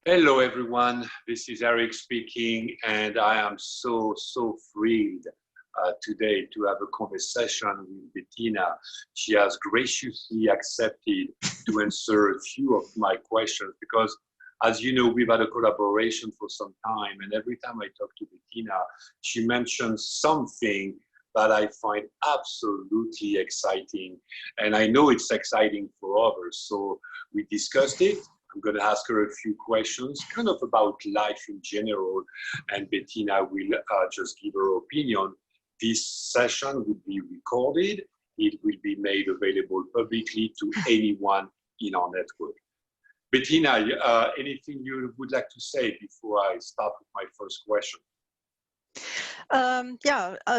Hello, everyone. This is Eric speaking, and I am so thrilled today to have a conversation with Bettina. She has graciously accepted to answer a few of my questions because, as you know, we've had a collaboration for some time, and every time I talk to Bettina, she mentions something that I find absolutely exciting, and I know it's exciting for others. So we discussed it. I'm going to ask her a few questions, kind of about life in general, and Bettina will just give her opinion. This session will be recorded. It will be made available publicly to anyone in our network. Bettina, anything you would like to say before I start with my first question?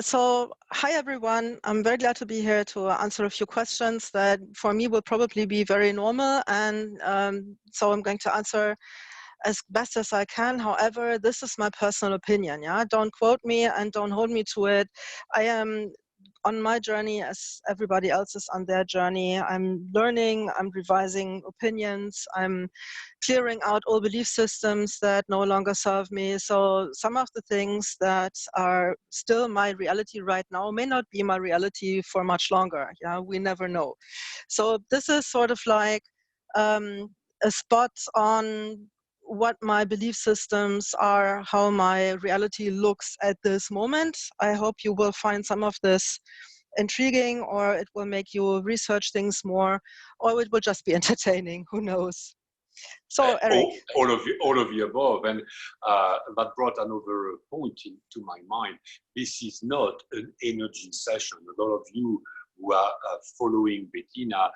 So hi everyone. I'm very glad to be here to answer a few questions that for me will probably be very normal, and so I'm going to answer as best as I can. However, this is my personal opinion. Yeah, don't quote me and don't hold me to it. I am on my journey as everybody else is on their journey. I'm learning, I'm revising opinions, I'm clearing out all belief systems that no longer serve me. So some of the things that are still my reality right now may not be my reality for much longer. Yeah, we never know. So this is sort of like a spot on what my belief systems are, how my reality looks at this moment. I hope you will find some of this intriguing, or it will make you research things more, or it will just be entertaining. Who knows? So, Eric. All of the above, and that brought another point into my mind. This is not an energy session. A lot of you who are following Bettina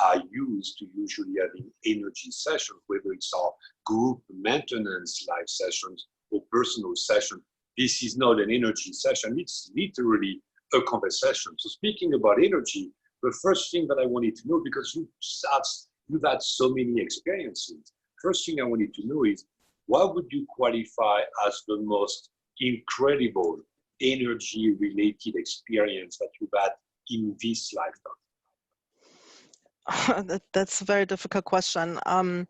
are used to usually having energy sessions, whether it's our group maintenance live sessions or personal session. This is not an energy session. It's literally a conversation. So speaking about energy, the first thing that I wanted to know, because you've had so many experiences. First thing I wanted to know is, what would you qualify as the most incredible energy-related experience that you've had in this lifetime? That's a very difficult question. Yes.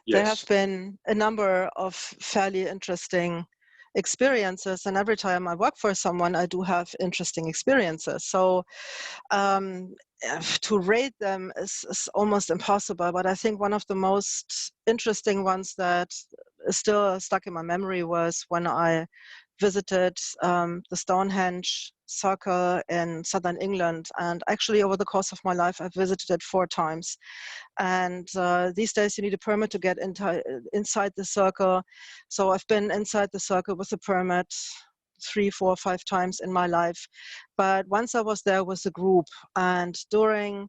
There have been a number of fairly interesting experiences, and every time I work for someone, I do have interesting experiences. So to rate them is almost impossible, but I think one of the most interesting ones that is still stuck in my memory was when I visited the Stonehenge circle in southern England. And actually over the course of my life, I've visited it 4 times. And these days you need a permit to get inside the circle. So I've been inside the circle with a permit 3, 4, 5 times in my life. But once I was there with a group, and during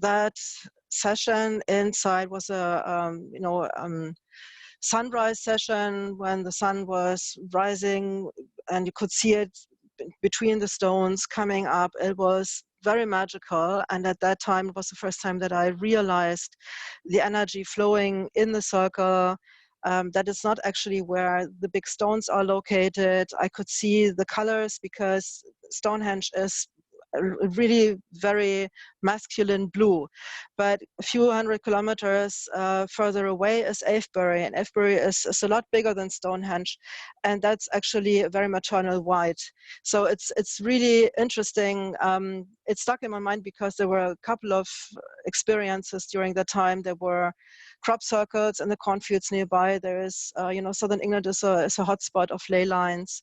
that session inside was a sunrise session when the sun was rising and you could see it between the stones coming up. It was very magical, and at that time it was the first time that I realized the energy flowing in the circle. That is not actually where the big stones are located. I could see the colors because Stonehenge is really very masculine blue. But a few hundred kilometers further away is Avebury, and Avebury is a lot bigger than Stonehenge, and that's actually a very maternal white. So it's really interesting. It stuck in my mind because there were a couple of experiences during that time. There were crop circles in the cornfields nearby. There is, southern England is a hotspot of ley lines.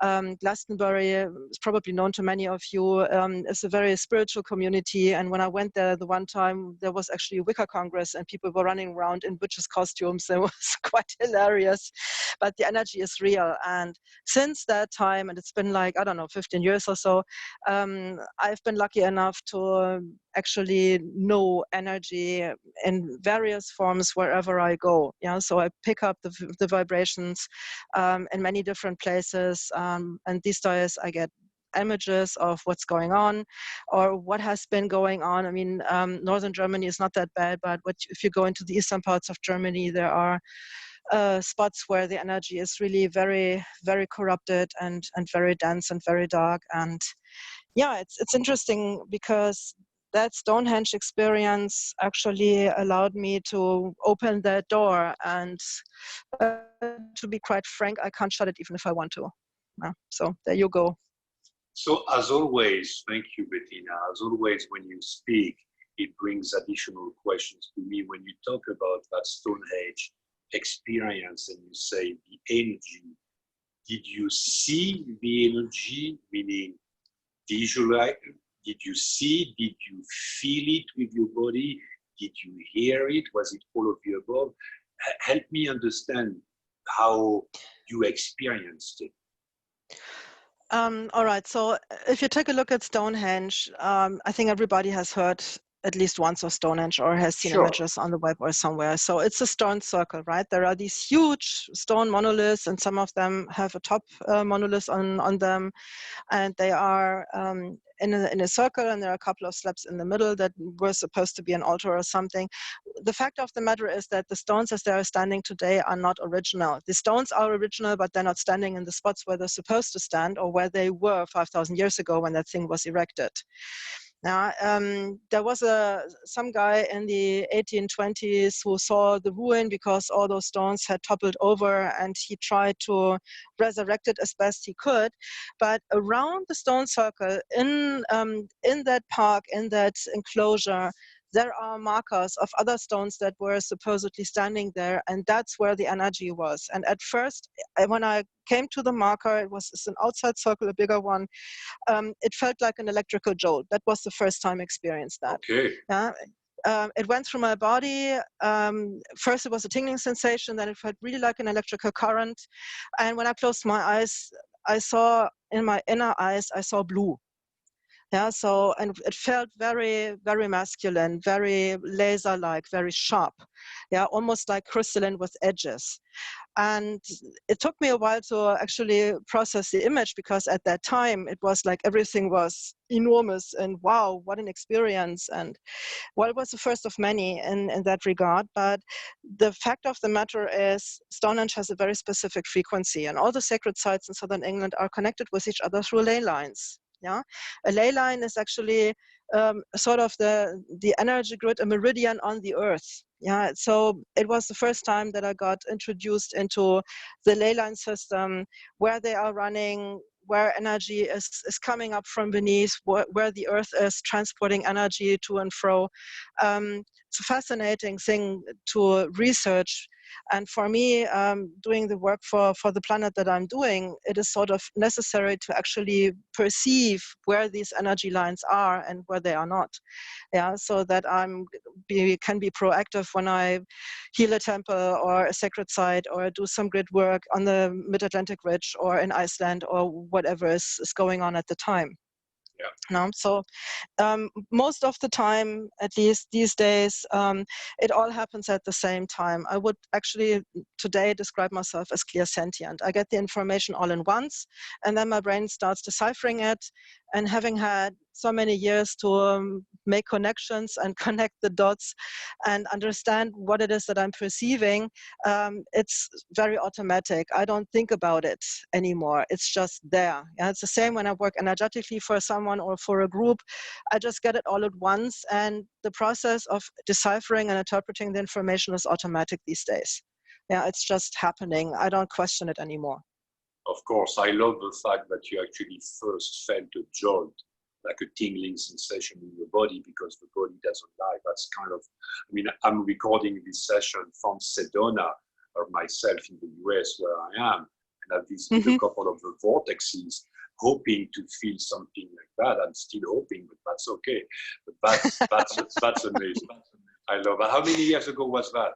Glastonbury is probably known to many of you. Is a very spiritual community, and when I went there the one time, there was actually a Wicca Congress and people were running around in witches' costumes. It was quite hilarious, but the energy is real. And since that time, and it's been like, I don't know, 15 years or so, I've been lucky enough to actually know energy in various forms wherever I go. Yeah, so I pick up the vibrations in many different places, and these days I get images of what's going on or what has been going on. I mean, northern Germany is not that bad, but if you go into the eastern parts of Germany, there are spots where the energy is really very, very corrupted and very dense and very dark. And yeah, it's interesting because that Stonehenge experience actually allowed me to open that door. And to be quite frank, I can't shut it even if I want to. So there you go. So as always, thank you, Bettina. As always, when you speak, it brings additional questions to me. When you talk about that Stonehenge experience and you say the energy, did you see the energy, meaning visualize? Did you see? Did you feel it with your body? Did you hear it? Was it all of the above? Help me understand how you experienced it. All right, so if you take a look at Stonehenge, I think everybody has heard at least once of Stonehenge or has seen images on the web or somewhere. So it's a stone circle, right? There are these huge stone monoliths, and some of them have a top monolith on them, and they are in a circle, and there are a couple of slabs in the middle that were supposed to be an altar or something. The fact of the matter is that the stones as they are standing today are not original. The stones are original, but they're not standing in the spots where they're supposed to stand or where they were 5,000 years ago when that thing was erected. Now, there was some guy in the 1820s who saw the ruin because all those stones had toppled over, and he tried to resurrect it as best he could. But around the stone circle, in that park, in that enclosure, there are markers of other stones that were supposedly standing there, and that's where the energy was. And at first, when I came to the marker, it's an outside circle, a bigger one. It felt like an electrical jolt. That was the first time I experienced that. Okay. Yeah. It went through my body. First, it was a tingling sensation. Then it felt really like an electrical current. And when I closed my eyes, I saw in my inner eyes, I saw blue. Yeah, so, and it felt very, very masculine, very laser-like, very sharp. Yeah, almost like crystalline with edges. And it took me a while to actually process the image, because at that time it was like everything was enormous and wow, what an experience. And well, it was the first of many in that regard. But the fact of the matter is Stonehenge has a very specific frequency, and all the sacred sites in southern England are connected with each other through ley lines. Yeah, a ley line is actually sort of the energy grid, a meridian on the earth. Yeah, so it was the first time that I got introduced into the ley line system, where they are running, where energy is coming up from beneath, where the earth is transporting energy to and fro. It's a fascinating thing to research. And for me, doing the work for the planet that I'm doing, it is sort of necessary to actually perceive where these energy lines are and where they are not. Yeah, so that can be proactive when I heal a temple or a sacred site or do some grid work on the Mid-Atlantic Ridge or in Iceland or whatever is going on at the time. Yeah. No? So most of the time, at least these days, it all happens at the same time. I would actually today describe myself as clairsentient. I get the information all in once, and then my brain starts deciphering it. And having had so many years to make connections and connect the dots and understand what it is that I'm perceiving, it's very automatic. I don't think about it anymore. It's just there. Yeah, it's the same when I work energetically for someone or for a group. I just get it all at once, and the process of deciphering and interpreting the information is automatic these days. Yeah, it's just happening. I don't question it anymore. Of course, I love the fact that you actually first felt a jolt, like a tingling sensation in your body, because the body doesn't lie. That's kind of, I mean, I'm recording this session from Sedona, or myself in the US where I am, and I've visited a couple of the vortexes, hoping to feel something like that. I'm still hoping, but that's okay. But that's amazing. I love it. How many years ago was that?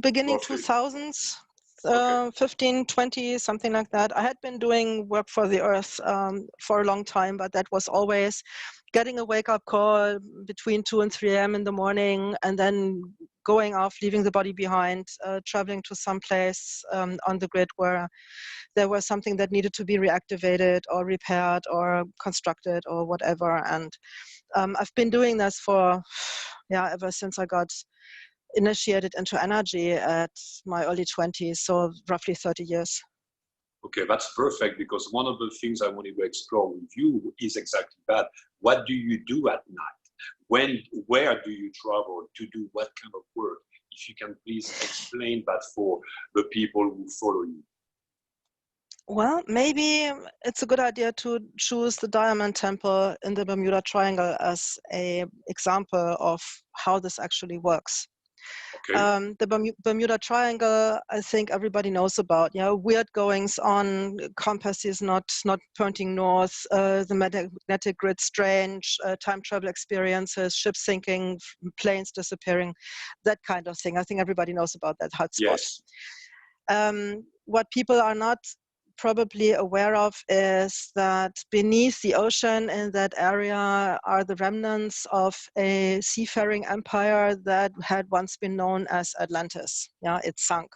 Beginning Roughly. 2000s. Okay. 15, 20, something like that. I had been doing work for the earth for a long time, but that was always getting a wake-up call between 2 and 3 a.m. in the morning, and then going off, leaving the body behind, traveling to some place on the grid where there was something that needed to be reactivated or repaired or constructed or whatever. And I've been doing this for, ever since I got initiated into energy at my early 20s, so roughly 30 years. Okay, that's perfect, because one of the things I wanted to explore with you is exactly that. What do you do at night? Where do you travel to do what kind of work? If you can please explain that for the people who follow you. Well, maybe it's a good idea to choose the Diamond Temple in the Bermuda Triangle as an example of how this actually works. Okay. The Bermuda Triangle, I think everybody knows about. Weird goings on, compass is not pointing north, the magnetic grid strange, time travel experiences, ships sinking, planes disappearing, that kind of thing. I think everybody knows about that hotspot. Yes. What people are not probably aware of is that beneath the ocean in that area are the remnants of a seafaring empire that had once been known as Atlantis. It sunk.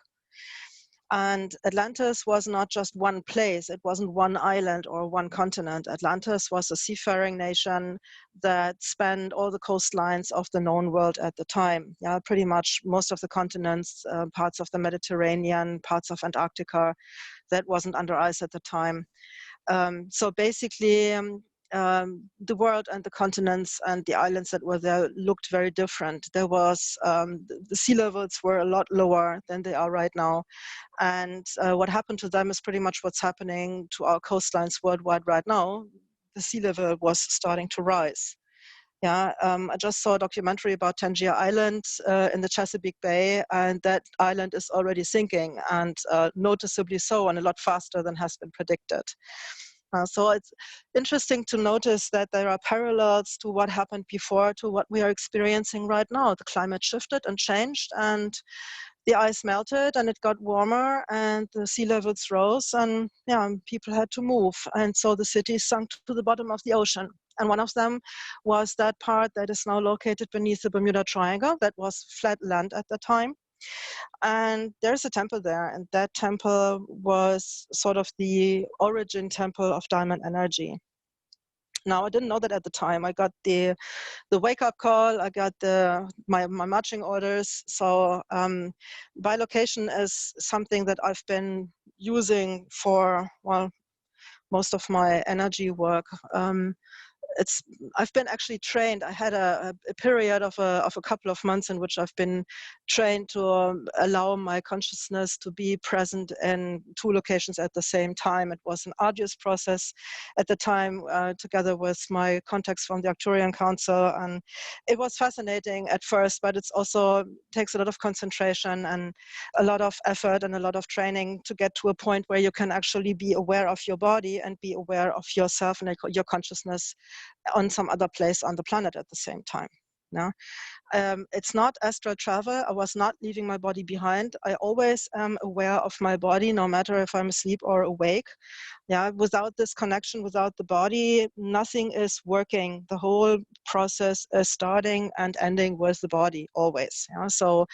And Atlantis was not just one place, it wasn't one island or one continent. Atlantis was a seafaring nation that spanned all the coastlines of the known world at the time. Pretty much most of the continents, parts of the Mediterranean, parts of Antarctica, that wasn't under ice at the time. So basically, the world and the continents and the islands that were there looked very different. There was, the sea levels were a lot lower than they are right now. And what happened to them is pretty much what's happening to our coastlines worldwide right now. The sea level was starting to rise. I just saw a documentary about Tangier Island in the Chesapeake Bay, and that island is already sinking, and noticeably so, and a lot faster than has been predicted. So it's interesting to notice that there are parallels to what happened before to what we are experiencing right now. The climate shifted and changed, and the ice melted, and it got warmer, and the sea levels rose, and people had to move. And so the cities sunk to the bottom of the ocean. And one of them was that part that is now located beneath the Bermuda Triangle. That was flat land at the time. And there's a temple there, and that temple was sort of the origin temple of diamond energy. Now, I didn't know that at the time. I got the wake-up call, I got my marching orders. So bilocation is something that I've been using for, well, most of my energy work. I've been actually trained. I had a period of a couple of months in which I've been trained to allow my consciousness to be present in two locations at the same time. It was an arduous process at the time, together with my contacts from the Arcturian Council, and it was fascinating at first, but it's also takes a lot of concentration and a lot of effort and a lot of training to get to a point where you can actually be aware of your body and be aware of yourself and your consciousness on some other place on the planet at the same time. It's not astral travel. I was not leaving my body behind. I always am aware of my body, no matter if I'm asleep or awake. Without this connection, without the body, nothing is working. The whole process is starting and ending with the body, always. So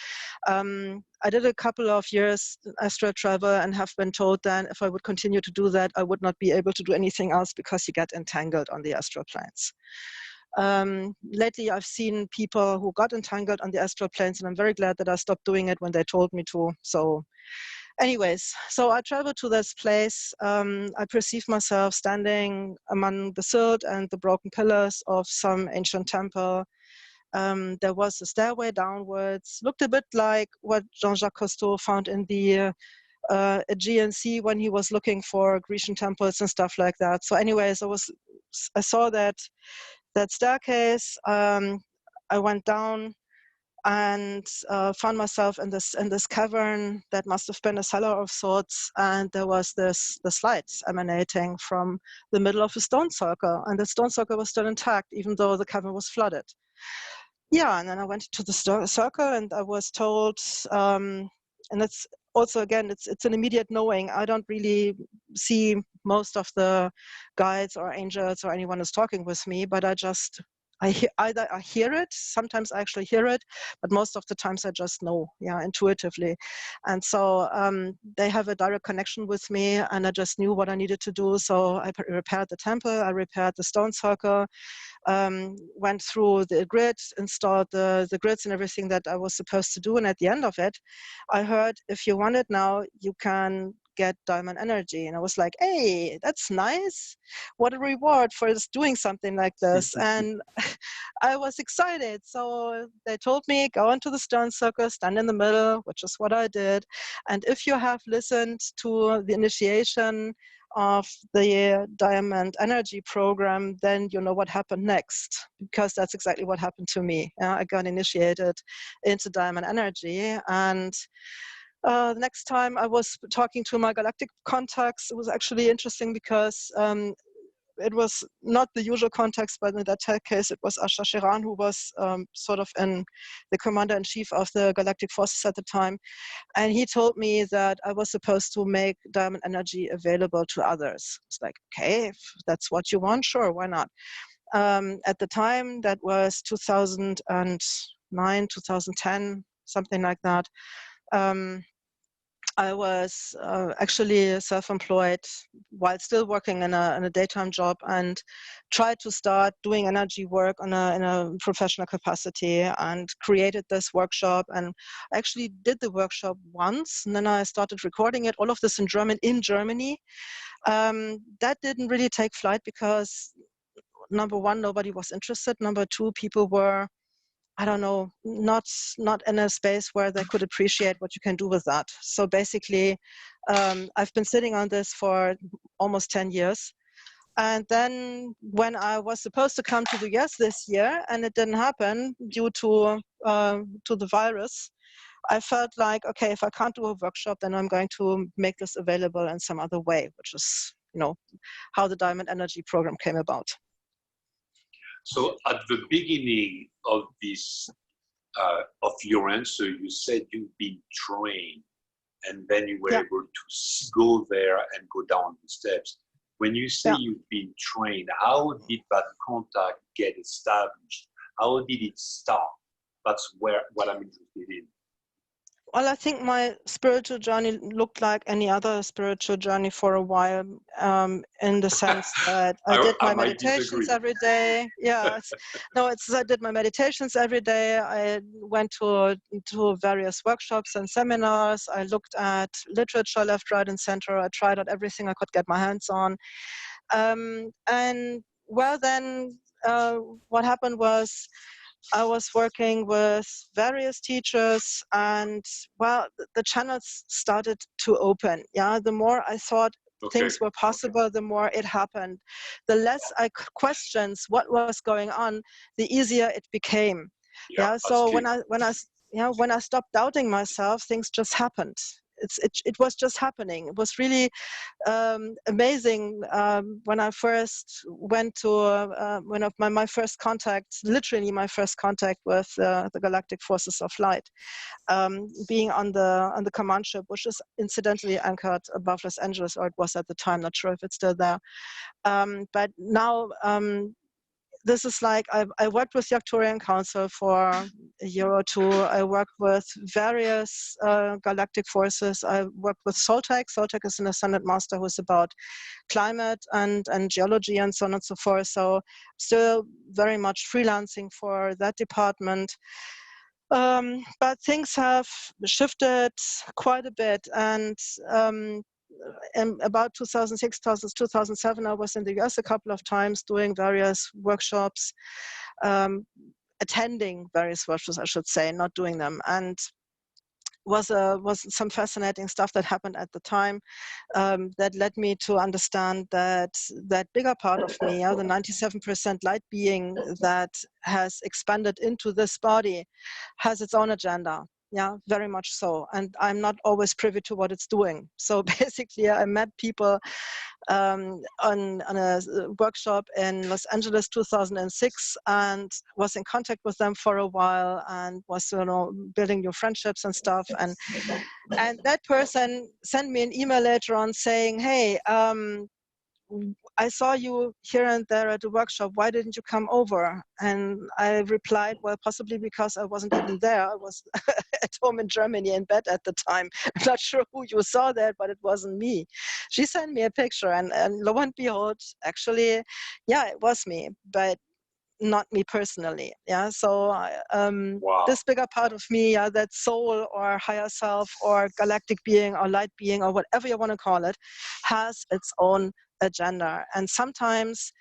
I did a couple of years astral travel and have been told then if I would continue to do that, I would not be able to do anything else because you get entangled on the astral planes. Lately, I've seen people who got entangled on the astral planes, and I'm very glad that I stopped doing it when they told me to. So anyways, so I traveled to this place. I perceived myself standing among the silt and the broken pillars of some ancient temple. There was a stairway downwards, looked a bit like what Jean-Jacques Cousteau found in the Aegean Sea when he was looking for Grecian temples and stuff like that. So anyways, I saw that staircase. I went down and found myself in this cavern that must have been a cellar of sorts, and there was this lights emanating from the middle of a stone circle, and the stone circle was still intact even though the cavern was flooded. And then I went to the circle, and I was told, and it's also, again, it's an immediate knowing. I don't really see most of the guides or angels or anyone who's talking with me, but either I hear it, sometimes I actually hear it, but most of the times I just know, intuitively. And so they have a direct connection with me, and I just knew what I needed to do. So I repaired the temple, I repaired the stone circle, went through the grid, installed the grids and everything that I was supposed to do. And at the end of it, I heard, if you want it now, you can get diamond energy. And I was like, hey, that's nice. What a reward for just doing something like this. And I was excited. So they told me, go into the stone circle, stand in the middle, which is what I did. And if you have listened to the initiation of the Diamond Energy Program, then you know what happened next, because that's exactly what happened to me. I got initiated into Diamond Energy, and the next time I was talking to my galactic contacts, it was actually interesting because it was not the usual context, but in that case, it was Asha Shiran, who was sort of the commander-in-chief of the Galactic Forces at the time. And he told me that I was supposed to make diamond energy available to others. It's like, okay, if that's what you want, sure, why not? At the time, that was 2009, 2010, something like that. I was actually self-employed while still working in a daytime job, and tried to start doing energy work in a professional capacity, and created this workshop. And I actually did the workshop once, and then I started recording it, all of this in Germany. That didn't really take flight because, number one, nobody was interested. Number two, people were, I don't know, not in a space where they could appreciate what you can do with that. So basically, I've been sitting on this for almost 10 years. And then when I was supposed to come to the US this year, and it didn't happen due to the virus, I felt like, okay, if I can't do a workshop, then I'm going to make this available in some other way, which is, how the Diamond Energy Program came about. So at the beginning of this, of your answer, you said you've been trained, and then you were able to go there and go down the steps. When you say you've been trained, how did that contact get established? How did it start? That's what I'm interested in. Well, I think my spiritual journey looked like any other spiritual journey for a while, in the sense that I did my meditations every day. Yeah, I did my meditations every day. I went to various workshops and seminars. I looked at literature left, right, and center. I tried out everything I could get my hands on. And well, then what happened was, I was working with various teachers, and well, the channels started to open. Yeah, the more I thought things were possible, the more it happened. The less I questioned what was going on, the easier it became. Yeah, so when I stopped doubting myself, things just happened. It was just happening. It was really amazing when I first went to my first contact, literally my first contact with the Galactic Forces of Light, being on the command ship, which is incidentally anchored above Los Angeles, or it was at the time. Not sure if it's still there, but now. This is like, I worked with the Arcturian Council for a year or two. I worked with various galactic forces. I worked with Soltec. Soltec is an ascended master who's about climate and geology and so on and so forth. So still very much freelancing for that department. But things have shifted quite a bit. And in about 2006, 2007, I was in the US a couple of times doing various workshops, attending various workshops, I should say, not doing them. And was some fascinating stuff that happened at the time, that led me to understand that bigger part of me, the 97% light being that has expanded into this body, has its own agenda. Yeah, very much so. And I'm not always privy to what it's doing. So basically, I met people on a workshop in Los Angeles 2006, and was in contact with them for a while, and was building new friendships and stuff. And that person sent me an email later on saying, hey, I saw you here and there at the workshop. Why didn't you come over? And I replied, well, possibly because I wasn't even there. I was at home in Germany in bed at the time. I'm not sure who you saw there, but it wasn't me. She sent me a picture, and lo and behold, actually, yeah, it was me. But not me personally. Yeah, so Wow. this bigger part of me, yeah, that soul or higher self or galactic being or light being or whatever you want to call it, has its own agenda. And sometimes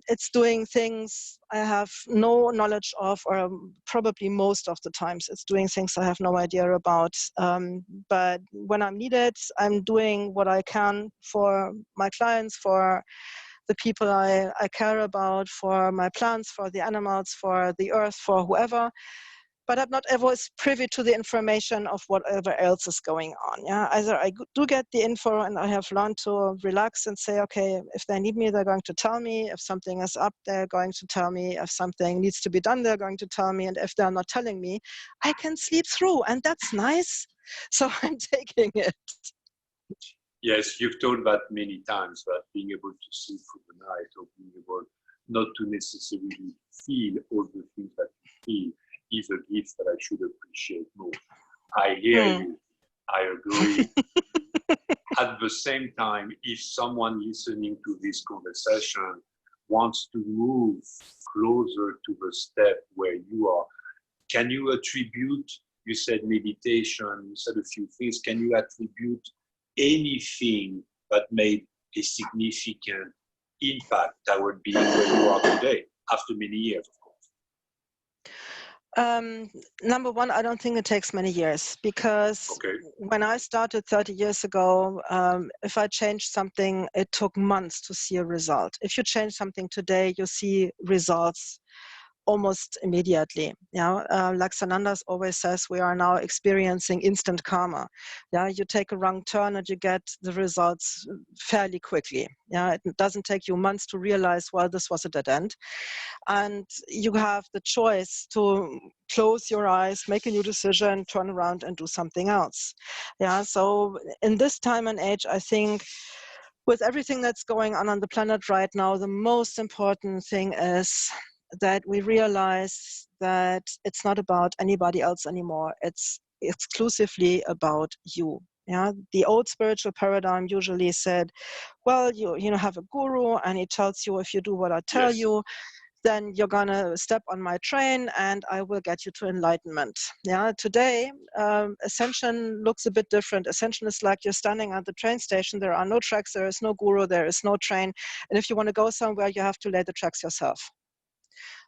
it's doing things I have no knowledge of, or probably most of the times it's doing things I have no idea about. But when I'm needed, I'm doing what I can for my clients, for the people I care about, for my plants, for the animals, for the earth, for whoever. But I'm not always privy to the information of whatever else is going on. Yeah, either I do get the info and I have learned to relax and say, okay, if they need me, they're going to tell me. If something is up, they're going to tell me. If something needs to be done, they're going to tell me. And if they're not telling me, I can sleep through, and that's nice. So I'm taking it. Yes, you've told that many times, that being able to sleep through the night, or being able not to necessarily feel all the things that you feel, is a gift that I should appreciate more. I hear you. I agree. At the same time, if someone listening to this conversation wants to move closer to the step where you are, can you attribute, you said meditation, you said a few things, can you attribute anything that made a significant impact toward being where you are today, after many years, of course? Number one, I don't think it takes many years, because when I started 30 years ago, if I changed something, it took months to see a result. If you change something today, you see results almost immediately. Yeah, like Sanandas always says, we are now experiencing instant karma. Yeah, you take a wrong turn and you get the results fairly quickly. Yeah, it doesn't take you months to realize, well, this was a dead end. And you have the choice to close your eyes, make a new decision, turn around and do something else. Yeah, so in this time and age, I think with everything that's going on the planet right now, the most important thing is that we realize that it's not about anybody else anymore. It's exclusively about you. Yeah, the old spiritual paradigm usually said, well, you have a guru and he tells you, if you do what I tell you, then you're gonna step on my train and I will get you to enlightenment. Yeah, today, Ascension looks a bit different. Ascension is like you're standing at the train station, there are no tracks, there is no guru, there is no train. And if you wanna go somewhere, you have to lay the tracks yourself.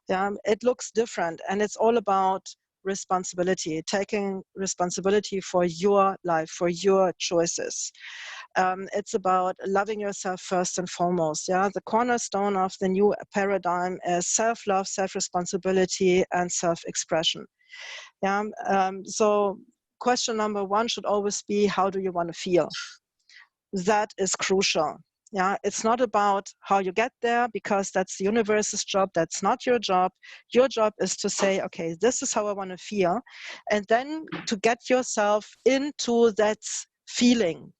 Yeah, it looks different, and it's all about responsibility, taking responsibility for your life, for your choices. It's about loving yourself first and foremost. Yeah, the cornerstone of the new paradigm is self-love, self-responsibility, and self-expression. Yeah, so question number one should always be, how do you want to feel? That is crucial. Yeah, it's not about how you get there, because that's the universe's job. That's not your job. Your job is to say, okay, this is how I want to feel, and then to get yourself into that feeling.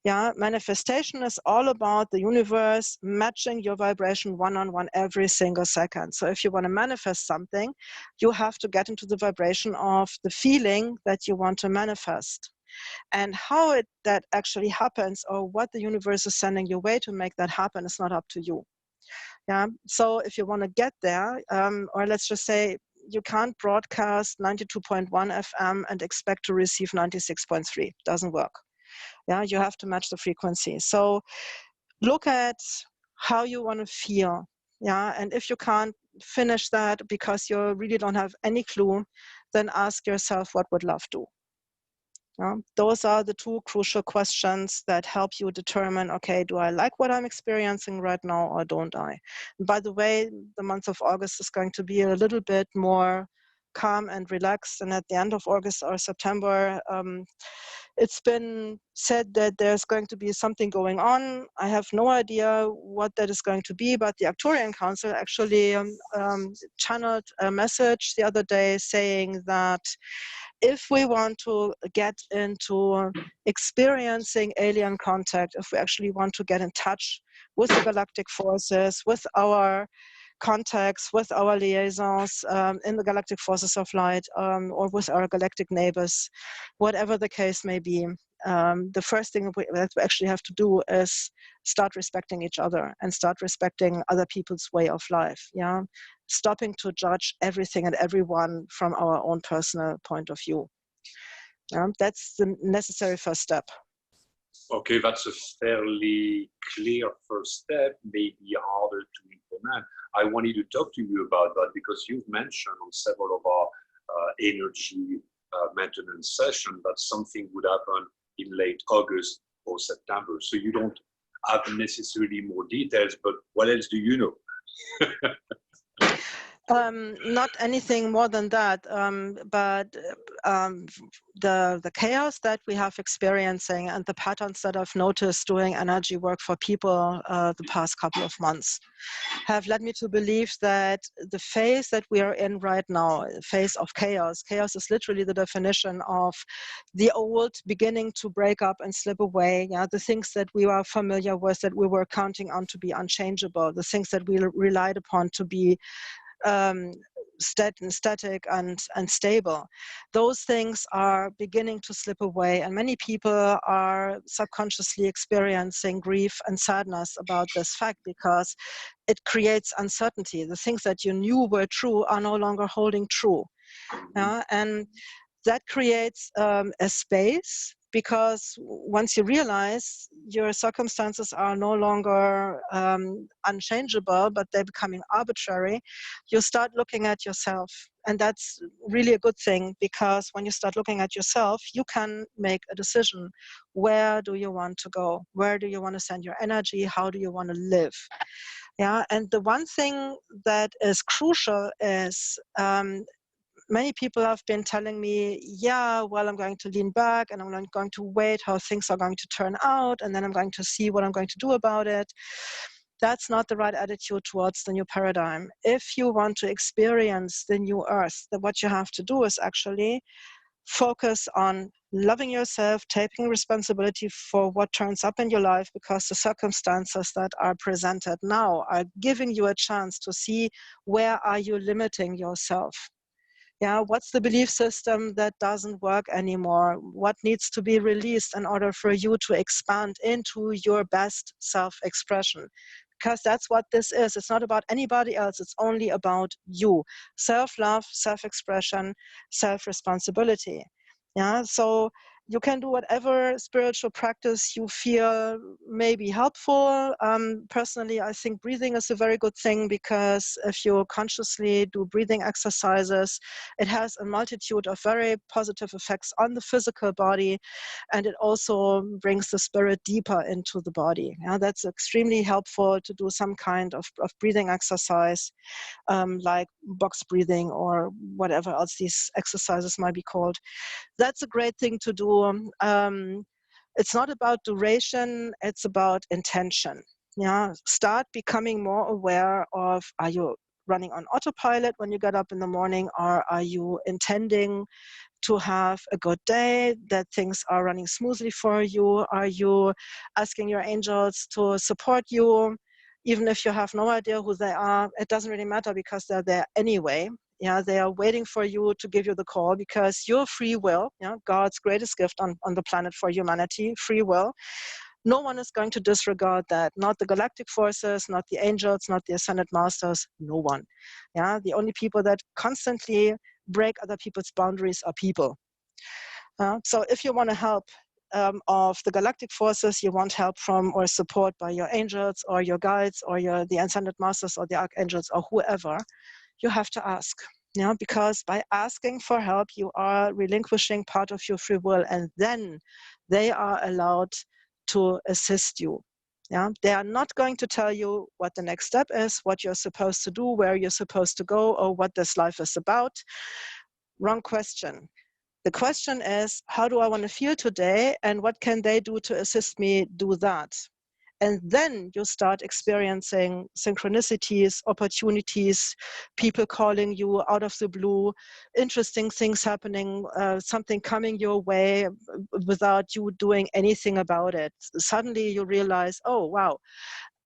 Yeah, manifestation is all about the universe matching your vibration one-on-one every single second. So if you want to manifest something, you have to get into the vibration of the feeling that you want to manifest. And how that actually happens, or what the universe is sending your way to make that happen, is not up to you. Yeah. So if you want to get there, or let's just say you can't broadcast 92.1 FM and expect to receive 96.3. Doesn't work. Yeah, you have to match the frequency. So look at how you want to feel. Yeah, and if you can't finish that because you really don't have any clue, then ask yourself, what would love do? Those are the two crucial questions that help you determine, okay, do I like what I'm experiencing right now, or don't I? And by the way, the month of August is going to be a little bit more calm and relaxed. And at the end of August or September, it's been said that there's going to be something going on. I have no idea what that is going to be, but the Arcturian Council actually channeled a message the other day saying that if we want to get into experiencing alien contact, if we actually want to get in touch with the galactic forces, with our contacts, with our liaisons in the galactic forces of light, or with our galactic neighbors, whatever the case may be, the first thing that we actually have to do is start respecting each other and start respecting other people's way of life. Yeah, stopping to judge everything and everyone from our own personal point of view. That's the necessary first step. Okay, that's a fairly clear first step, maybe harder to implement. I wanted to talk to you about that because you've mentioned on several of our energy maintenance sessions that something would happen in late August or September. So you don't have necessarily more details, but what else do you know? Not anything more than that, but the chaos that we have experiencing and the patterns that I've noticed doing energy work for people the past couple of months have led me to believe that the phase that we are in right now, phase of chaos is literally the definition of the old beginning to break up and slip away. Yeah, the things that we were familiar with, that we were counting on to be unchangeable, the things that we relied upon to be static and stable. Those things are beginning to slip away, and many people are subconsciously experiencing grief and sadness about this fact because it creates uncertainty. The things that you knew were true are no longer holding true. And that creates a space, because once you realize your circumstances are no longer unchangeable, but they're becoming arbitrary, you start looking at yourself. And that's really a good thing, because when you start looking at yourself, you can make a decision. Where do you want to go? Where do you want to send your energy? How do you want to live? Yeah, and the one thing that is crucial is many people have been telling me, yeah, well, I'm going to lean back and I'm not going to wait how things are going to turn out, and then I'm going to see what I'm going to do about it. That's not the right attitude towards the new paradigm. If you want to experience the new earth, then what you have to do is actually focus on loving yourself, taking responsibility for what turns up in your life, because the circumstances that are presented now are giving you a chance to see where are you limiting yourself. Yeah, what's the belief system that doesn't work anymore? What needs to be released in order for you to expand into your best self-expression? Because that's what this is. It's not about anybody else. It's only about you. Self-love, self-expression, self-responsibility. Yeah, so you can do whatever spiritual practice you feel may be helpful. Personally, I think breathing is a very good thing, because if you consciously do breathing exercises, it has a multitude of very positive effects on the physical body, and it also brings the spirit deeper into the body. Yeah, that's extremely helpful to do some kind of breathing exercise, like box breathing or whatever else these exercises might be called. That's a great thing to do. It's not about duration, it's about intention. Yeah, start becoming more aware of, are you running on autopilot when you get up in the morning, or are you intending to have a good day, that things are running smoothly for you? Are you asking your angels to support you? Even if you have no idea who they are, it doesn't really matter, because they're there anyway. Yeah, they are waiting for you to give you the call, because your free will, yeah, God's greatest gift on the planet for humanity, free will, no one is going to disregard that. Not the galactic forces, not the angels, not the ascended masters, no one. Yeah, the only people that constantly break other people's boundaries are people. So if you want to help of the galactic forces, you want help from or support by your angels or your guides or the ascended masters or the archangels or whoever, you have to ask. Yeah, because by asking for help, you are relinquishing part of your free will, and then they are allowed to assist you. Yeah, they are not going to tell you what the next step is, what you're supposed to do, where you're supposed to go, or what this life is about. Wrong question. The question is, how do I want to feel today, and what can they do to assist me do that? And then you start experiencing synchronicities, opportunities, people calling you out of the blue, interesting things happening, something coming your way without you doing anything about it. Suddenly you realize, oh, wow,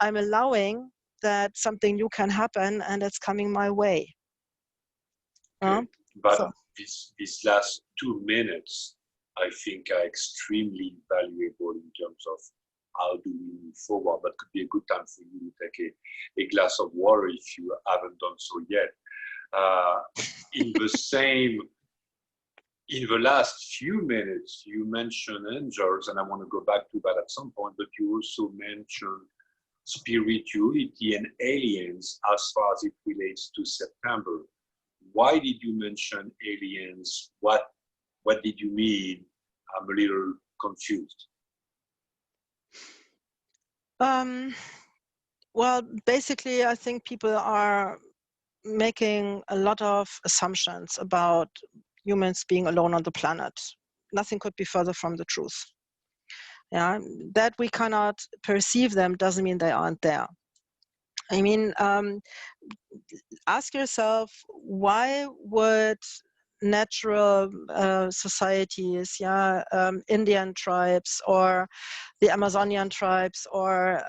I'm allowing that something new can happen, and it's coming my way. Okay. But so these last 2 minutes, I think are extremely valuable in terms of how do we move forward. That could be a good time for you to take a glass of water if you haven't done so yet. In the last few minutes, you mentioned angels, and I want to go back to that at some point, but you also mentioned spirituality and aliens as far as it relates to September. Why did you mention aliens? What did you mean? I'm a little confused. Well, basically, I think people are making a lot of assumptions about humans being alone on the planet. Nothing could be further from the truth. Yeah, that we cannot perceive them doesn't mean they aren't there. I mean, ask yourself, why would natural societies, Indian tribes or the Amazonian tribes or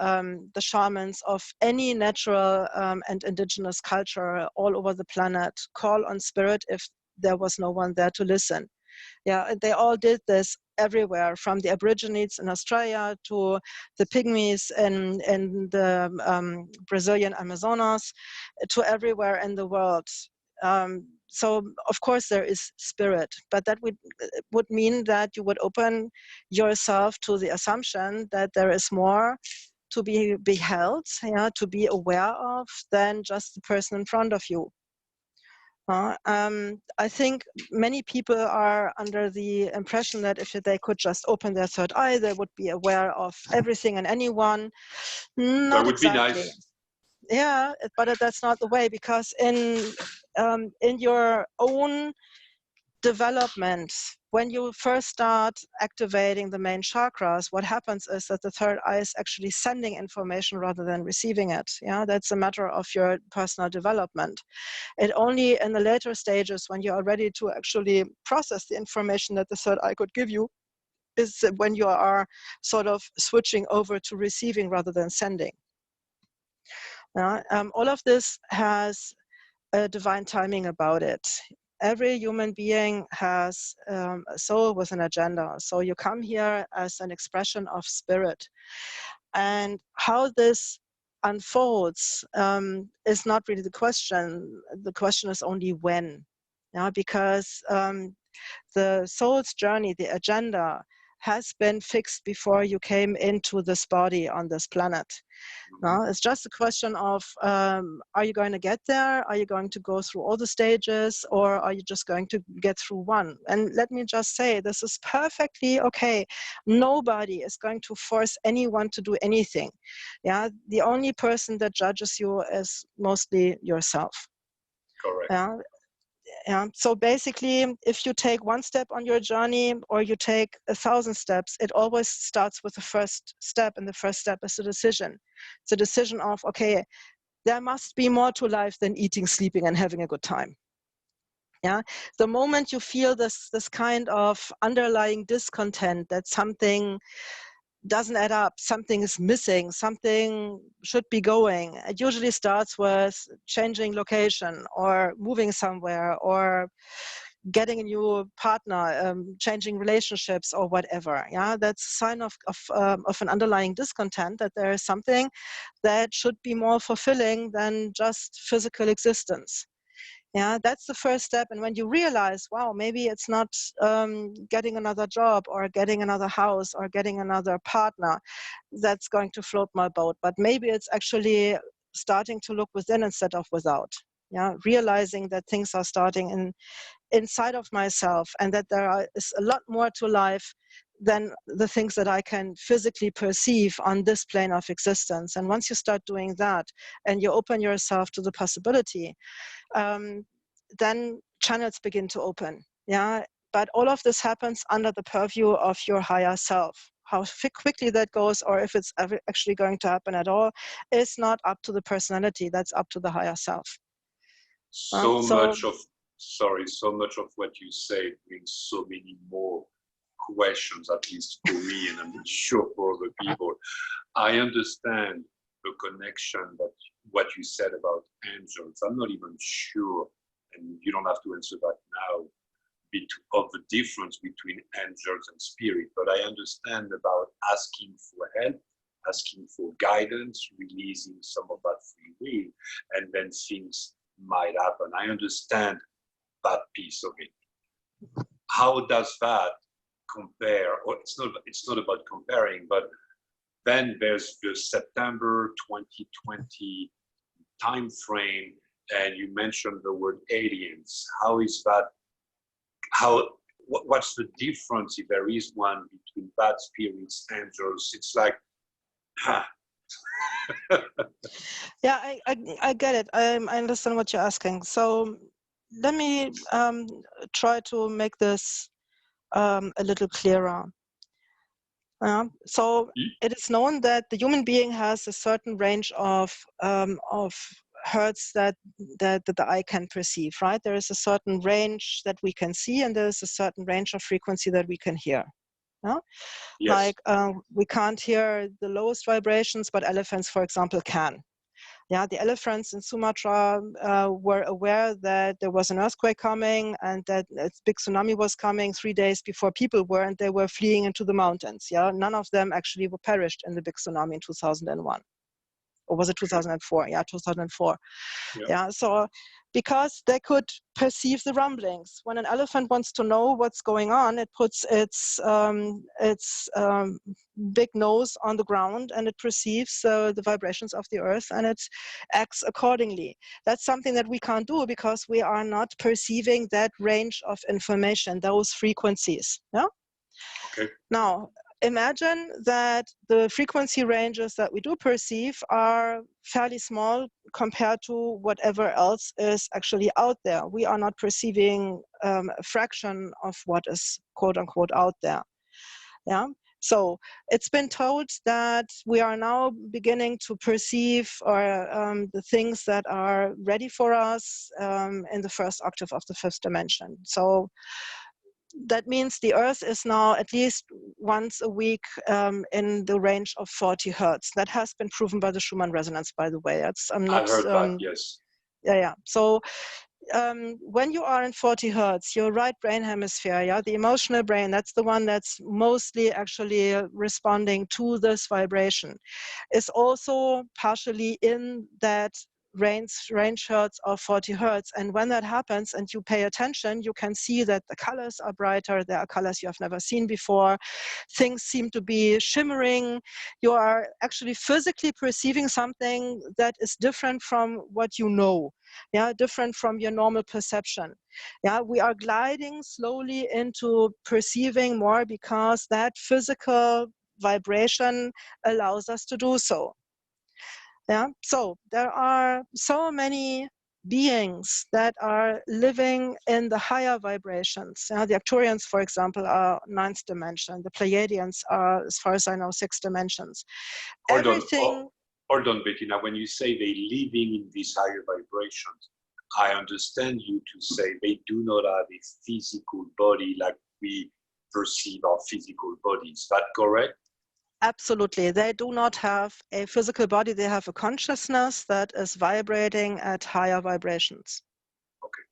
the shamans of any natural and indigenous culture all over the planet call on spirit if there was no one there to listen? Yeah, they all did this everywhere, from the Aborigines in Australia to the Pygmies in the Brazilian Amazonas, to everywhere in the world. So of course there is spirit, but that would mean that you would open yourself to the assumption that there is more to be beheld, to be aware of, than just the person in front of you. I think many people are under the impression that if they could just open their third eye, they would be aware of everything and anyone. Not That would exactly. be nice. Yeah, but that's not the way, because in your own development, when you first start activating the main chakras, what happens is that the third eye is actually sending information rather than receiving it. Yeah, that's a matter of your personal development. It only in the later stages, when you are ready to actually process the information that the third eye could give you, is when you are sort of switching over to receiving rather than sending. All of this has a divine timing about it. Every human being has a soul with an agenda. So you come here as an expression of spirit. And how this unfolds is not really the question. The question is only when. Because the soul's journey, the agenda, has been fixed before you came into this body on this planet. No, it's just a question of, are you going to get there? Are you going to go through all the stages, or are you just going to get through one? And let me just say, this is perfectly okay. Nobody is going to force anyone to do anything. Yeah, the only person that judges you is mostly yourself. Correct. Yeah. So basically, if you take one step on your journey or you take 1,000 steps, it always starts with the first step, and the first step is a decision. It's a decision of, okay, there must be more to life than eating, sleeping, and having a good time. Yeah. The moment you feel this kind of underlying discontent that something doesn't add up, something is missing, something should be going, it usually starts with changing location or moving somewhere or getting a new partner, changing relationships or whatever. Yeah, that's a sign of an underlying discontent, that there is something that should be more fulfilling than just physical existence. Yeah, that's the first step. And when you realize, wow, maybe it's not getting another job or getting another house or getting another partner that's going to float my boat, but maybe it's actually starting to look within instead of without. Yeah, realizing that things are starting inside of myself, and that is a lot more to life than the things that I can physically perceive on this plane of existence. And once you start doing that and you open yourself to the possibility, then channels begin to open. Yeah, but all of this happens under the purview of your higher self. How quickly that goes, or if it's actually going to happen at all, is not up to the personality. That's up to the higher self. So much of what you say brings so many more questions, at least for me, and I'm sure for other people. I understand the connection that what you said about angels. I'm not even sure, and you don't have to answer that now, of the difference between angels and spirit, but I understand about asking for help, asking for guidance, releasing some of that free will, and then things might happen. I understand that piece of it. How does that compare? Or it's not about comparing, but then there's the September 2020 time frame, and you mentioned the word aliens. How is that? What's the difference, if there is one, between bad spirits, angels? It's like, Yeah, I get it. I understand what you're asking. So let me try to make this a little clearer. So it is known that the human being has a certain range of hertz that the eye can perceive, right? There is a certain range that we can see, and there is a certain range of frequency that we can hear. Yeah? yes. Like we can't hear the lowest vibrations, but elephants, for example, can. Yeah, the elephants in Sumatra were aware that there was an earthquake coming and that a big tsunami was coming 3 days before people were, and they were fleeing into the mountains. Yeah, none of them actually were perished in the big tsunami in 2001. Or was it 2004? Yeah, 2004. Yeah, so because they could perceive the rumblings. When an elephant wants to know what's going on, it puts its big nose on the ground and it perceives the vibrations of the earth and it acts accordingly. That's something that we can't do because we are not perceiving that range of information, those frequencies. Yeah. Okay. Now, imagine that the frequency ranges that we do perceive are fairly small compared to whatever else is actually out there. We are not perceiving a fraction of what is quote unquote out there. Yeah. So it's been told that we are now beginning to perceive the things that are ready for us in the first octave of the fifth dimension. So that means the Earth is now at least once a week in the range of 40 hertz. That has been proven by the Schumann resonance, by the way. I've heard that, yes. Yeah. So when you are in 40 hertz, your right brain hemisphere, yeah, the emotional brain, that's the one that's mostly actually responding to this vibration, is also partially in that range hertz of 40 hertz. And when that happens and you pay attention, you can see that the colors are brighter. There are colors you have never seen before. Things seem to be shimmering. You are actually physically perceiving something that is different from what you know. Yeah, different from your normal perception. Yeah, we are gliding slowly into perceiving more because that physical vibration allows us to do so. Yeah, so there are so many beings that are living in the higher vibrations. The Arcturians, for example, are 9th dimension. The Pleiadians are, as far as I know, 6 dimensions. Hold on, Bettina. When you say they living in these higher vibrations, I understand you to say they do not have a physical body like we perceive our physical body. Is that correct? Absolutely. They do not have a physical body. They have a consciousness that is vibrating at higher vibrations. Okay.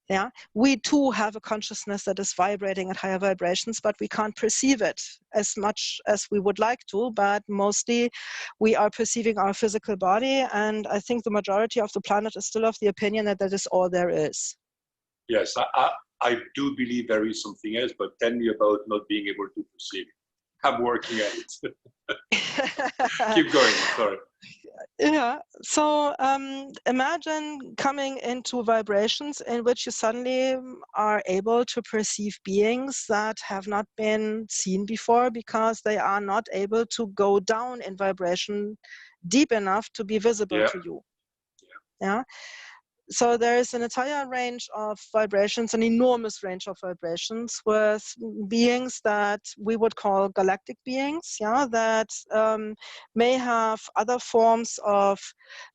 Yeah, we too have a consciousness that is vibrating at higher vibrations, but we can't perceive it as much as we would like to. But mostly we are perceiving our physical body. And I think the majority of the planet is still of the opinion that that is all there is. Yes, I do believe there is something else, but tell me about not being able to perceive it. I'm working at it. Keep going, sorry. Yeah, so imagine coming into vibrations in which you suddenly are able to perceive beings that have not been seen before because they are not able to go down in vibration deep enough to be visible to you. Yeah. So there is an entire range of vibrations, an enormous range of vibrations with beings that we would call galactic beings, yeah, that may have other forms of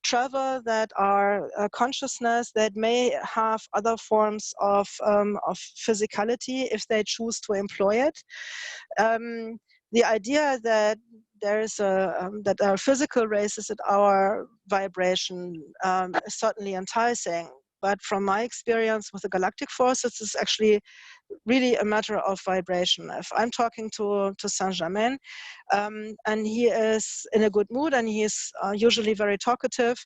travel, that are consciousness, that may have other forms of physicality if they choose to employ it. The idea that there is that there are physical races at our vibration is certainly enticing. but from my experience with the galactic forces, it's actually really a matter of vibration. If I'm talking to Saint-Germain, and he is in a good mood, and he is usually very talkative,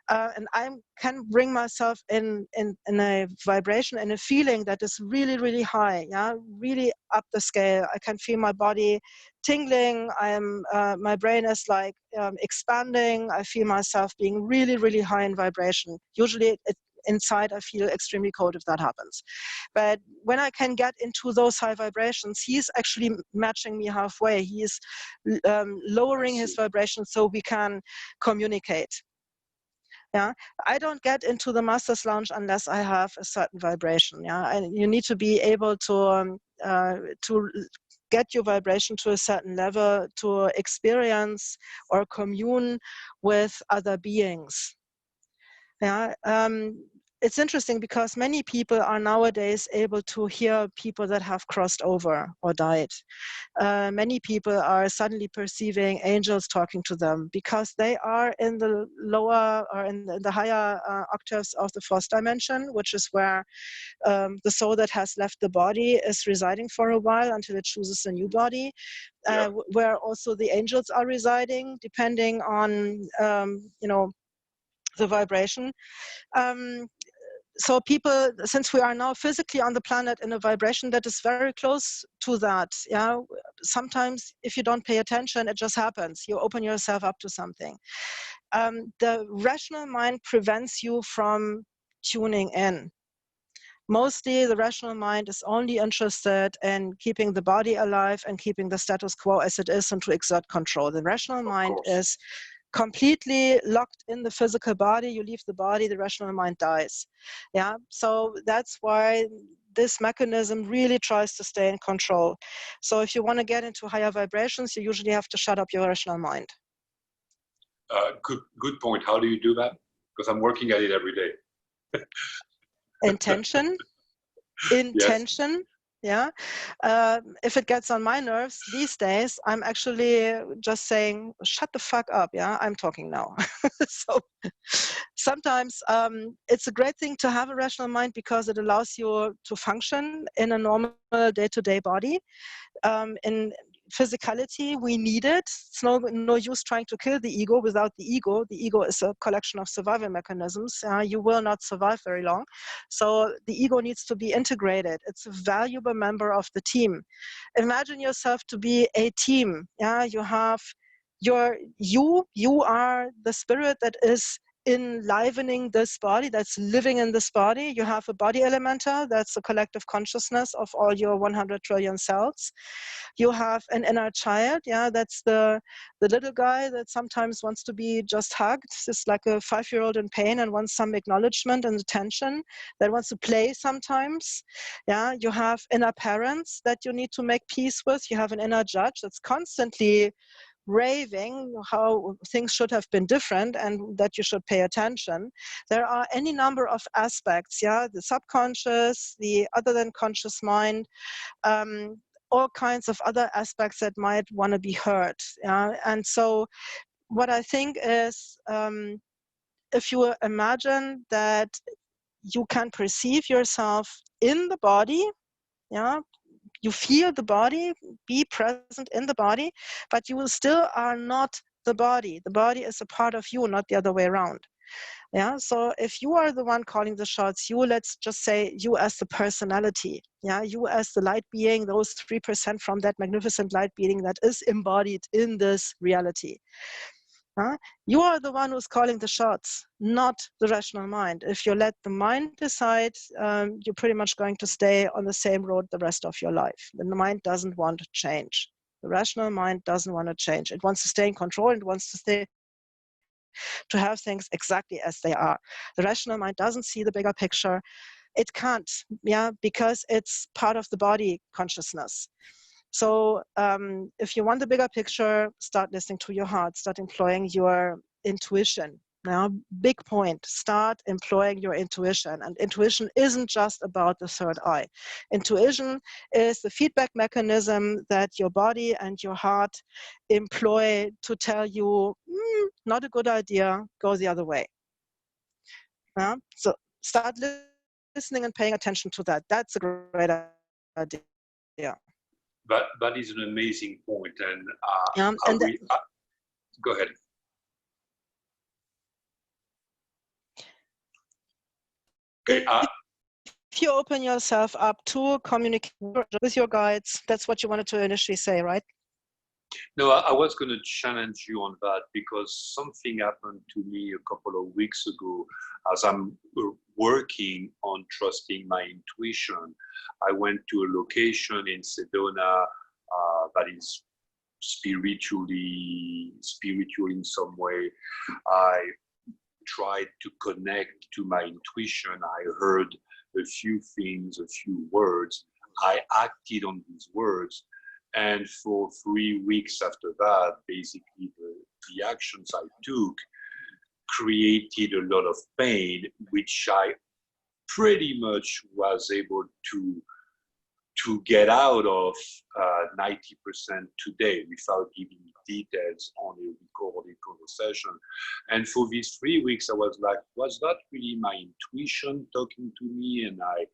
and I can bring myself in a vibration and a feeling that is really, really high, yeah, really up the scale. I can feel my body tingling. My brain is like expanding. I feel myself being really, really high in vibration. Usually inside I feel extremely cold if that happens. But when I can get into those high vibrations, he's actually matching me halfway. He's lowering his vibration so we can communicate. Yeah, I don't get into the master's lounge unless I have a certain vibration. Yeah, and you need to be able to get your vibration to a certain level to experience or commune with other beings. Yeah, it's interesting because many people are nowadays able to hear people that have crossed over or died. Many people are suddenly perceiving angels talking to them because they are in the lower or in the higher octaves of the fourth dimension, which is where the soul that has left the body is residing for a while until it chooses a new body, where also the angels are residing, depending on the vibration. So people, since we are now physically on the planet in a vibration that is very close to that, yeah, sometimes if you don't pay attention, it just happens. You open yourself up to something. The rational mind prevents you from tuning in. Mostly the rational mind is only interested in keeping the body alive and keeping the status quo as it is and to exert control. The rational mind is completely locked in the physical body. You leave the body, the rational mind dies. Yeah, so that's why this mechanism really tries to stay in control. So if you want to get into higher vibrations, you usually have to shut up your rational mind. Good point. How do you do that? Because I'm working at it every day. Intention. Intention. Yeah, if it gets on my nerves these days, I'm actually just saying, shut the fuck up. Yeah, I'm talking now. So sometimes it's a great thing to have a rational mind because it allows you to function in a normal day-to-day body. In physicality, we need it. It's no use trying to kill the ego without the ego. The ego is a collection of survival mechanisms. You will not survive very long. So the ego needs to be integrated. It's a valuable member of the team. Imagine yourself to be a team. Yeah, you have you are the spirit that is enlivening this body, that's living in this body. You have a body elemental, that's a collective consciousness of all your 100 trillion cells. You have an inner child, yeah, that's the little guy that sometimes wants to be just hugged. It's like a 5-year-old in pain and wants some acknowledgement and attention, that wants to play sometimes. Yeah, you have inner parents that you need to make peace with. You have an inner judge that's constantly raving how things should have been different and that you should pay attention. There are any number of aspects, yeah, the subconscious, the other than conscious mind, all kinds of other aspects that might want to be heard. Yeah? And so what I think is, if you imagine that you can perceive yourself in the body, yeah, you feel the body, be present in the body, but you still are not the body. The body is a part of you, not the other way around. Yeah, so if you are the one calling the shots, let's just say you as the personality, yeah, you as the light being, those 3% from that magnificent light being that is embodied in this reality. You are the one who's calling the shots, not the rational mind. If you let the mind decide, you're pretty much going to stay on the same road the rest of your life. The mind doesn't want to change. The rational mind doesn't want to change. It wants to stay in control. It wants to have things exactly as they are. The rational mind doesn't see the bigger picture. It can't, yeah, because it's part of the body consciousness. So if you want the bigger picture, start listening to your heart, start employing your intuition. Now, big point, start employing your intuition. And intuition isn't just about the third eye. Intuition is the feedback mechanism that your body and your heart employ to tell you, not a good idea, go the other way. start listening and paying attention to that. That's a great idea. But that is an amazing point, and go ahead. Okay. If you open yourself up to communicate with your guides, that's what you wanted to initially say, right? No, I was going to challenge you on that, because something happened to me a couple of weeks ago as I'm working on trusting my intuition. I went to a location in Sedona that is spiritual in some way. I tried to connect to my intuition. I heard a few things, a few words. I acted on these words. And for 3 weeks after that, basically the actions I took created a lot of pain, which I pretty much was able to get out of 90% today, without giving details on a recorded conversation. And for these 3 weeks, I was like, was that really my intuition talking to me? And I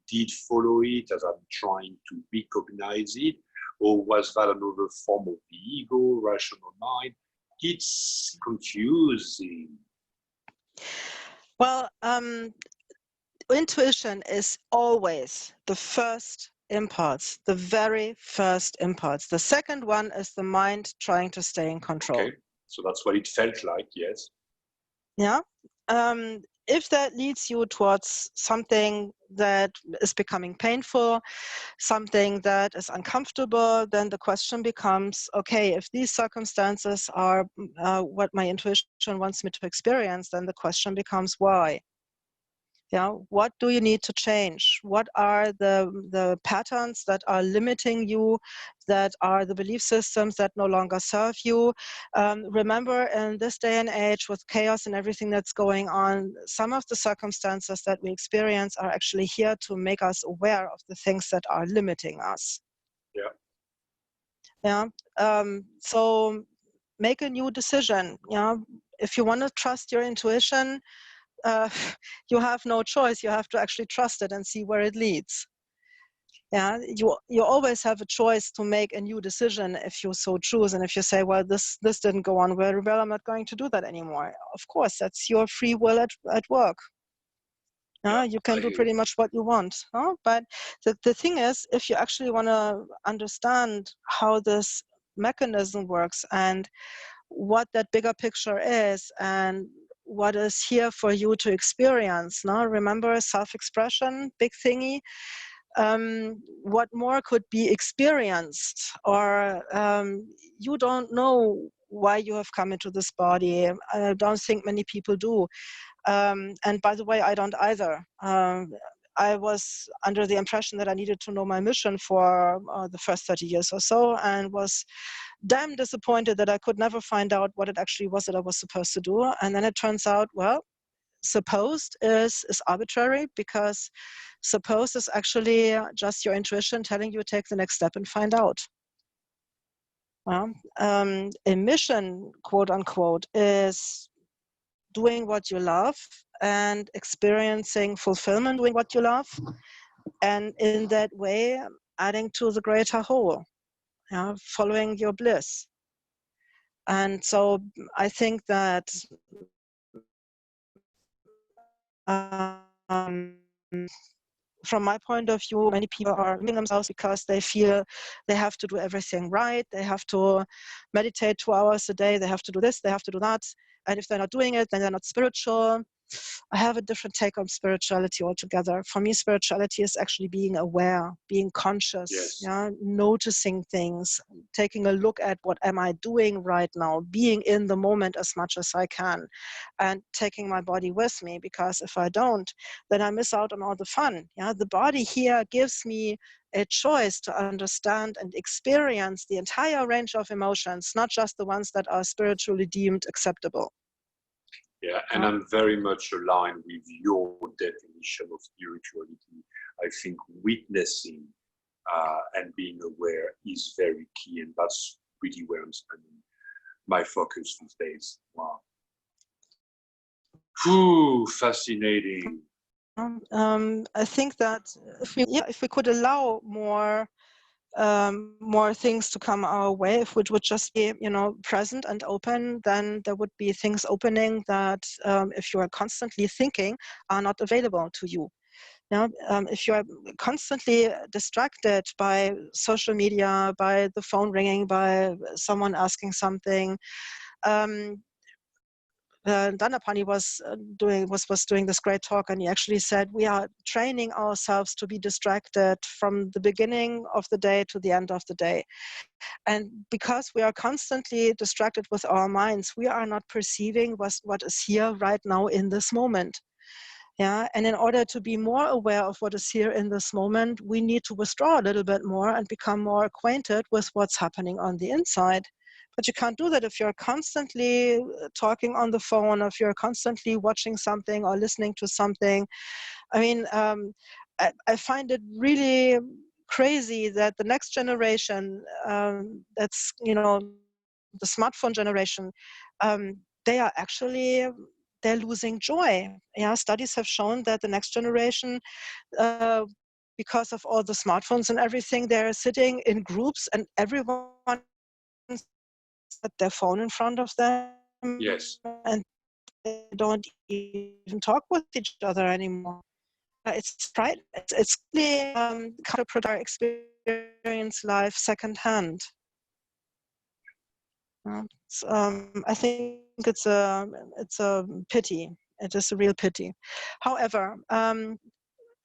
did follow it as I'm trying to recognize it. Or was that another form of the ego, rational mind? It's confusing. Well, intuition is always the first impulse, the very first impulse. The second one is the mind trying to stay in control. Okay, so that's what it felt like, yes. Yeah. If that leads you towards something that is becoming painful, something that is uncomfortable, then the question becomes, okay, if these circumstances are what my intuition wants me to experience, then the question becomes why? Yeah, what do you need to change? What are the patterns that are limiting you, that are the belief systems that no longer serve you? Remember, in this day and age, with chaos and everything that's going on, some of the circumstances that we experience are actually here to make us aware of the things that are limiting us. Yeah. So make a new decision. Yeah. If you want to trust your intuition, you have no choice. You have to actually trust it and see where it leads. Yeah, you always have a choice to make a new decision if you so choose. And if you say, well, this didn't go on very well, I'm not going to do that anymore. Of course, that's your free will at work. You can do pretty much what you want. But the thing is, if you actually want to understand how this mechanism works and what that bigger picture is and what is here for you to experience. Now, remember self-expression, big thingy. What more could be experienced? Or you don't know why you have come into this body. I don't think many people do. And by the way, I don't either. I was under the impression that I needed to know my mission for the first 30 years or so, and was damn disappointed that I could never find out what it actually was that I was supposed to do. And then it turns out, well, supposed is arbitrary, because supposed is actually just your intuition telling you to take the next step and find out. A mission, quote unquote, is doing what you love and experiencing fulfillment doing what you love, and in that way adding to the greater whole, following your bliss. And so I think that from my point of view, many people are limiting themselves because they feel they have to do everything right. They have to meditate 2 hours a day. They have to do this, they have to do that. And if they're not doing it, then they're not spiritual. I have a different take on spirituality altogether. For me, spirituality is actually being aware, being conscious, noticing things, taking a look at what am I doing right now, being in the moment as much as I can, and taking my body with me, because if I don't, then I miss out on all the fun. The body here gives me a choice to understand and experience the entire range of emotions, not just the ones that are spiritually deemed acceptable. Yeah, and I'm very much aligned with your definition of spirituality. I think witnessing and being aware is very key, and that's really where I'm spending my focus these days. Wow. Fascinating. I think that if we could allow more things to come our way, if we would just be, present and open, then there would be things opening that, if you are constantly thinking, are not available to you. If you are constantly distracted by social media, by the phone ringing, by someone asking something, Dandapani was doing this great talk, and he actually said we are training ourselves to be distracted from the beginning of the day to the end of the day. And because we are constantly distracted with our minds, we are not perceiving what is here right now in this moment. Yeah, and in order to be more aware of what is here in this moment, we need to withdraw a little bit more and become more acquainted with what's happening on the inside. But you can't do that if you're constantly talking on the phone, or if you're constantly watching something or listening to something. I mean, I find it really crazy that the next generation, that's, the smartphone generation, they are actually, they're losing joy. Yeah, studies have shown that the next generation, uh, because of all the smartphones and everything, they're sitting in groups and everyone at their phone in front of them, Yes. and they don't even talk with each other anymore. It's right. It's really counterproductive. Experience life secondhand. I think it's a pity. It is a real pity. However,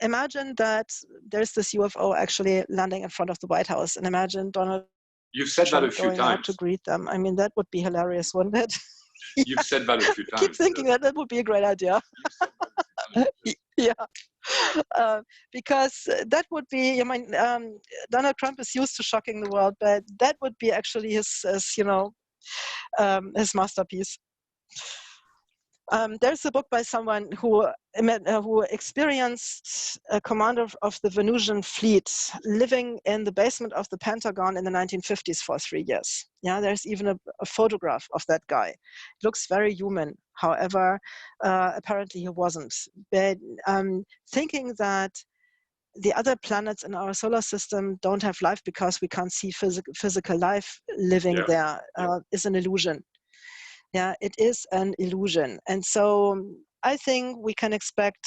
imagine that there's this UFO actually landing in front of the White House, and imagine Donald You've said that a Trump few going out to times. greet them. I mean, that would be hilarious, wouldn't it? You've said that a few I keep times. thinking that would be a great idea. You've said that a few times. Yeah, because that would be. I mean, Donald Trump is used to shocking the world, but that would be actually his masterpiece. There's a book by someone who experienced a commander of the Venusian fleet living in the basement of the Pentagon in the 1950s for 3 years. Yeah, there's even a photograph of that guy. It looks very human. However, apparently he wasn't. But thinking that the other planets in our solar system don't have life because we can't see physical life living there is an illusion. Yeah, it is an illusion. And so I think we can expect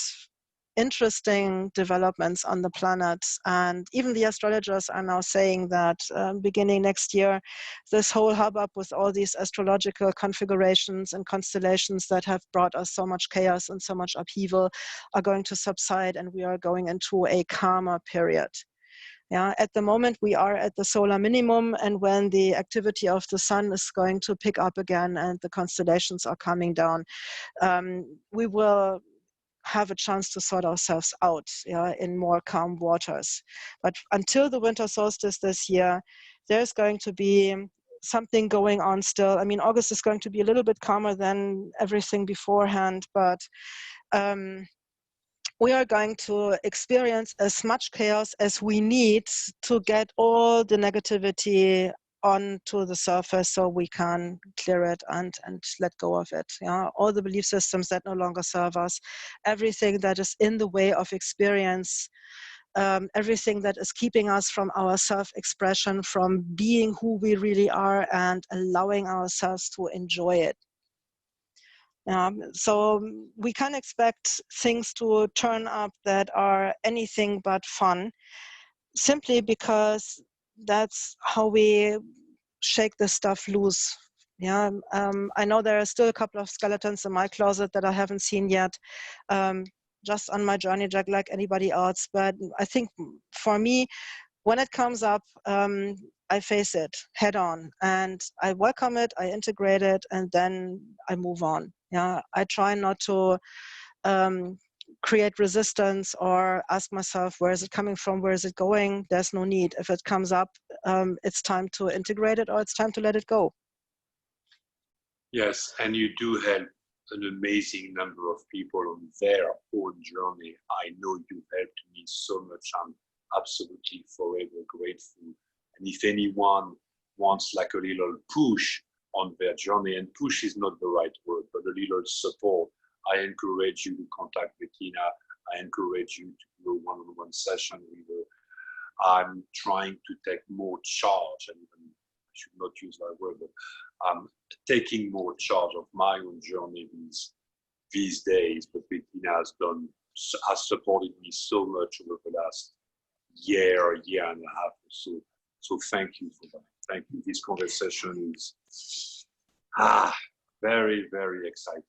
interesting developments on the planet. And even the astrologers are now saying that beginning next year, this whole hubbub with all these astrological configurations and constellations that have brought us so much chaos and so much upheaval are going to subside, and we are going into a calmer period. Yeah, at the moment we are at the solar minimum, and when the activity of the sun is going to pick up again and the constellations are coming down, we will have a chance to sort ourselves out, in more calm waters. But until the winter solstice this year, there's going to be something going on still. I mean, August is going to be a little bit calmer than everything beforehand, but we are going to experience as much chaos as we need to get all the negativity onto the surface so we can clear it and let go of it. Yeah, all the belief systems that no longer serve us, everything that is in the way of experience, everything that is keeping us from our self-expression, from being who we really are and allowing ourselves to enjoy it. So we can expect things to turn up that are anything but fun, simply because that's how we shake this stuff loose. Yeah, I know there are still a couple of skeletons in my closet that I haven't seen yet, just on my journey, just like anybody else. But I think for me, when it comes up, I face it head on and I welcome it, I integrate it, and then I move on. Yeah, I try not to create resistance or ask myself, where is it coming from? Where is it going? There's no need. If it comes up, it's time to integrate it or it's time to let it go. Yes, and you do help an amazing number of people on their own journey. I know you've helped me so much. I'm absolutely forever grateful. And if anyone wants like a little push on their journey, and push is not the right word, but a little support, I encourage you to contact Bettina. I encourage you to do a one-on-one session with her. I'm trying to take more charge, and I should not use that word, but I'm taking more charge of my own journey these days. But Bettina has supported me so much over the last year and a half or so. So thank you for that. Thank you. This conversation is very, very exciting.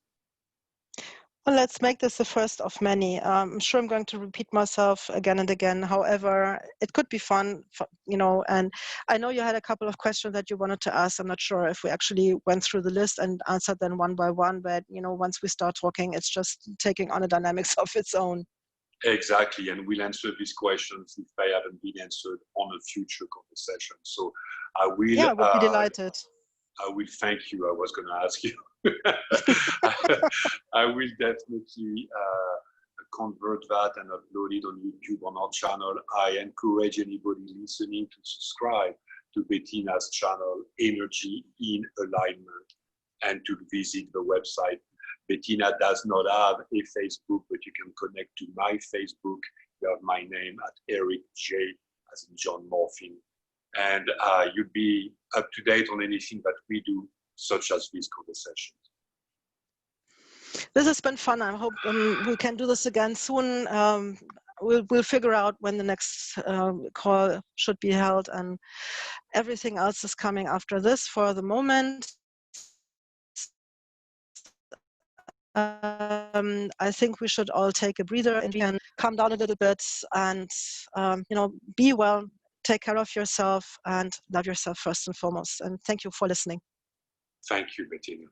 Well, let's make this the first of many. I'm sure I'm going to repeat myself again and again. However, it could be fun, and I know you had a couple of questions that you wanted to ask. I'm not sure if we actually went through the list and answered them one by one, but, once we start talking, it's just taking on a dynamics of its own. Exactly, and we'll answer these questions if they haven't been answered on a future conversation. So I will. Yeah, I would be delighted. I will thank you. I was going to ask you. I will definitely convert that and upload it on YouTube on our channel. I encourage anybody listening to subscribe to Bettina's channel, Energy in Alignment, and to visit the website. Bettina does not have a Facebook, but you can connect to my Facebook. You have my name at Eric J, as in John Morphine. And you'll be up to date on anything that we do, such as these conversations. This has been fun. I hope we can do this again soon. We'll figure out when the next call should be held, and everything else is coming after this. For the moment, I think we should all take a breather and we can calm down a little bit and, be well, take care of yourself, and love yourself first and foremost. And thank you for listening. Thank you, Bettina.